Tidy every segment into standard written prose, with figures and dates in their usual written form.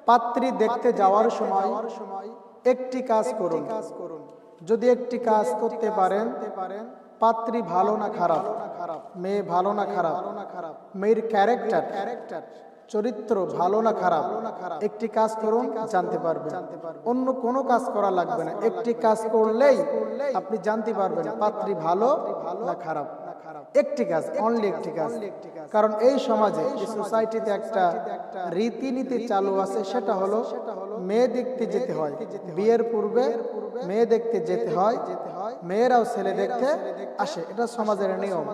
পাত্রী দেখতে যাওয়ার সময় একটি কাজ করুন। যদি একটি কাজ করতে পারেন, পাত্রী ভালো না খারাপ, মেয়ে ভালো না খারাপ, মেয়ের ক্যারেক্টার চরিত্র ভালো না খারাপ, একটি কাজ করুন, জানতে পারবেন। অন্য কোনো কাজ করা লাগবে না, একটি কাজ করলেই আপনি জানতে পারবেন পাত্রী ভালো না খারাপ। একটি কাজ, অনলি একটি কাজ। কারণ এই সমাজে, এই সোসাইটিতে একটা রীতিনীতি চালু আছে, সেটা হলো মেয়ে দেখতে যেতে হয়, বিয়ের পূর্বে মেয়ে দেখতে যেতে হয়, মেয়েরাও ছেলে দেখতে আসে, এটা সমাজের নিয়ম।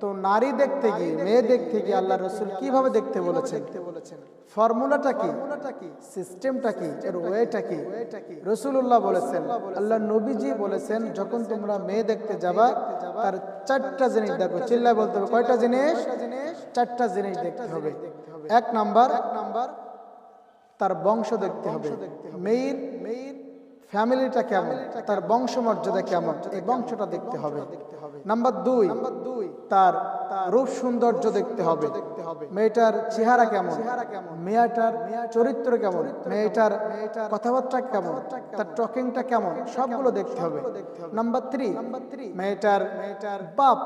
তো নারী দেখতে গিয়ে, মেয়ে দেখতে গিয়ে আল্লাহ রসুল কিভাবে দেখতে বলেছেন, ফর্মুলাটা কি, সিস্টেমটা কি, এর ওয়েটা কি? রাসূলুল্লাহ বলেছেন, আল্লাহ নবীজি বলেছেন, যখন তোমরা মেয়ে দেখতে যাবা তার চারটা জিনিস দেখো। চিল্লায় বলতে হবে, কয়টা জিনিস? চারটা জিনিস দেখতে হবে। এক নাম্বার, তার বংশ দেখতে হবে। মেয়ের ফ্যামিলিটা কেমন, তার বংশমর্যাদা কেমন, এই বংশটা দেখতে হবে। নাম্বার দুই, তার রূপ সৌন্দর্য দেখতে হবে। মেয়েটার চেহারা কেমন, মেয়েটার চরিত্র কেমন, মেয়েটার কথাবার্তা কেমন, তার টকিংটা কেমন, সবগুলো দেখতে হবে। নাম্বার থ্রি, মেয়েটার বাপ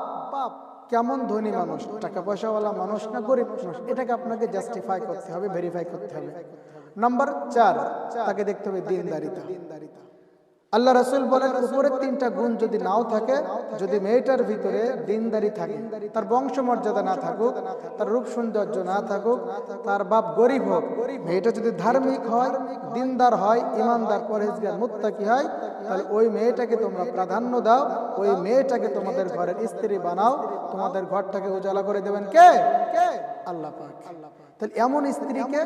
কেমন ধনী মানুষ, টাকা পয়সাওয়ালা মানুষ না গরিব মানুষ, এটাকে আপনাকে জাস্টিফাই করতে হবে, ভেরিফাই করতে হবে। নাম্বার চার, তাকে দেখতে হবে দিনদারিতা। আল্লাহ রাসূল বলেন, উপরের তিনটা গুণ যদি নাও থাকে, যদি মেয়েটার ভিতরে দিনদারি থাকে, তার বংশমর্যাদা না থাকুক, তার রূপ সৌন্দর্য না থাকুক, তার বাপ গরিব হোক, মেয়েটা যদি ধার্মিক হয়, দিনদার হয়, ইমানদার, পরহেজগার, মুত্তাকি হয়, তাহলে ওই মেয়েটাকে তোমরা প্রাধান্য দাও, ওই মেয়েটাকে তোমাদের ঘরের স্ত্রী বানাও। তোমাদের ঘরটাকে উজালা করে দেবেন কে? আল্লাহ পাক। তাহলে এমন স্ত্রীকে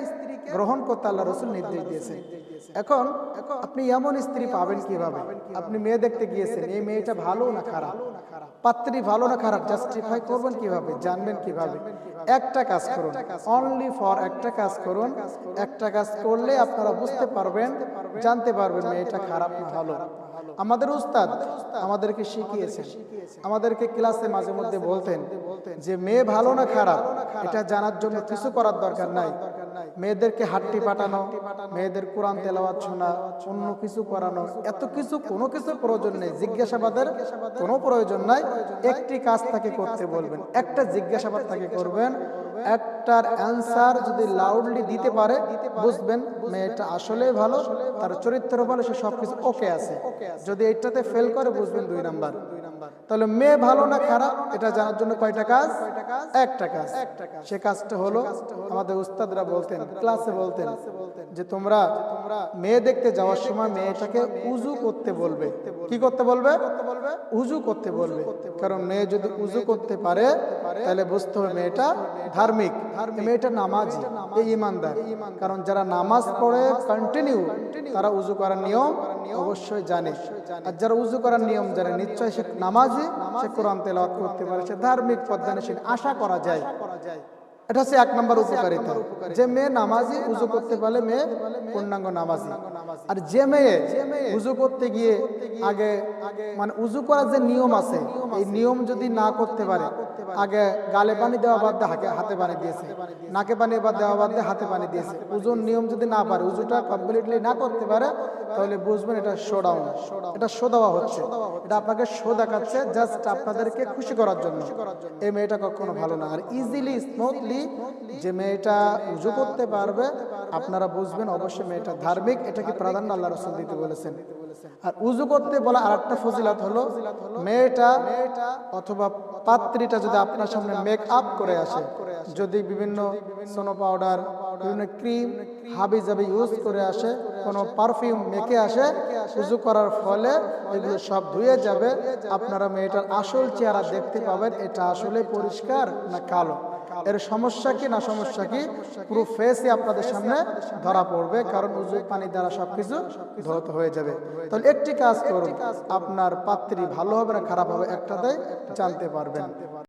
গ্রহণ করতে আল্লাহ রাসূল নির্দেশ দিয়েছেন। এখন আপনি এমন স্ত্রী পাবেন কিভাবে? আপনি মেয়ে দেখতে গিয়েছেন, এই মেয়েটা ভালো না খারাপ, পাত্রী ভালো না খারাপ, জাস্টিফাই করবেন কিভাবে, জানবেন কিভাবে? একটা কাজ করুন, অনলি ফর একটা কাজ করুন। একটা কাজ করলে আপনারা বুঝতে পারবেন, জানতে পারবেন মেয়েটা খারাপ না ভালো। আমাদের উস্তাদ আমাদেরকে শিখিয়েছেন, আমাদেরকে ক্লাসে মাঝে মধ্যে বলতেন যে মেয়ে ভালো না খারাপ এটা জানার জন্য কিছু করার দরকার নাই। মেয়েদেরকে হাট্টি পাঠানো, মেয়েদের কোরআন তেলাওয়াত শোনা, অন্য কিছু করানো, এত কিছু কোনো কিছু প্রয়োজন নেই। জিজ্ঞাসাবাদের কোনো প্রয়োজন নাই। একটি কাজ তাকে করতে বলবেন, একটা জিজ্ঞাসাবাদ তাকে করবেন, একটার অ্যান্সার যদি লাউডলি দিতে পারে, বুঝবেন মেয়েটা আসলেই ভালো, তার চরিত্র ভালো, সে সবকিছু ওকে আছে। যদি এইটাতে ফেল করে, বুঝবেন দুই নাম্বার। তাহলে মেয়ে ভালো না খারাপ এটা জানার জন্য কয়টা কাজ? একটা কাজ। সে কাজটা হলো, আমাদের উস্তাদরা বলতেন, ক্লাসে বলতেন যে তোমরা মেয়ে দেখতে যাওয়ার সময় মেয়েটাকে উজু করতে বলবে। কি করতে বলবে? উজু করতে বলবে। কারণ মেয়ে যদি উজু করতে পারে, তাহলে বুঝতে হবে মেয়েটা ধার্মিক, মেয়েটা নামাজি, এই ইমানদার। কারণ যারা নামাজ পড়ে কন্টিনিউ, তারা উজু করার নিয়ম অবশ্যই জানে। আর যারা উজু করার নিয়ম জানে, নিশ্চয় সে নামাজি, সে কোরআন তেলাওয়াত করতে পারে, সে ধার্মিক পদ্মানশীল, আশা করা যায়। এটা হচ্ছে এক নম্বর উপকারিতা, যে মেয়ে নামাজি, উজু করতে পারলে মেয়ে পূর্ণাঙ্গ নামাজি। আর যে মেয়ে উজু করতে গিয়ে আগে মানে উজু করার যে নিয়ম আছে, এই নিয়ম যদি না করতে পারে, আগে গালে পানি দেওয়া বাদ দিয়ে হাতে পানি দিয়েছে, নাকে পানি দেওয়া বাদ দিয়ে হাতে পানি দিয়েছে, উজুর নিয়ম যদি না পারে, উজুটা কমপ্লিটলি না করতে পারে, তাহলে বুঝবেন এটা শো ডাউন, এটা শো দেওয়া হচ্ছে, এটা আপনাকে শো দেখাচ্ছে জাস্ট আপনাদেরকে খুশি করার জন্য। এই মেয়েটা কখনো ভালো না। আর ইজিলি স্মুথলি যে মেয়েটা উজু করতে পারবে, আপনারা বুঝবেন অবশ্যই মেয়েটা ধার্মিক। এটাকে প্রাধান্য আল্লাহ রাসূল দিতে বলেছেন। আর উজু করতে বলা আরেকটা ফজিলত হলো, মেয়েটা অথবা পাত্রীটা যদি আপনার সামনে মেক আপ করে আসে, যদি বিভিন্ন সোনো পাউডার, বিভিন্ন ক্রিম হাবি জাবি ইউজ করে আসে, কোনো পারফিউম মেখে আসে, উজু করার ফলে এগুলো সব ধুয়ে যাবে। আপনারা মেয়েটার আসল চেহারা দেখতে পাবেন, এটা আসলে পরিষ্কার না কালো, এর সমস্যা কি না সমস্যা কি, পুরো ফেসই আপনাদের সামনে ধরা পড়বে, কারণ উজু পানি দ্বারা সবকিছু ধৌত হয়ে যাবে। তাহলে একটি কাজ করুন, আপনার পাত্রী ভালো হবে না খারাপ হবে একটাতেই জানতে পারবেন।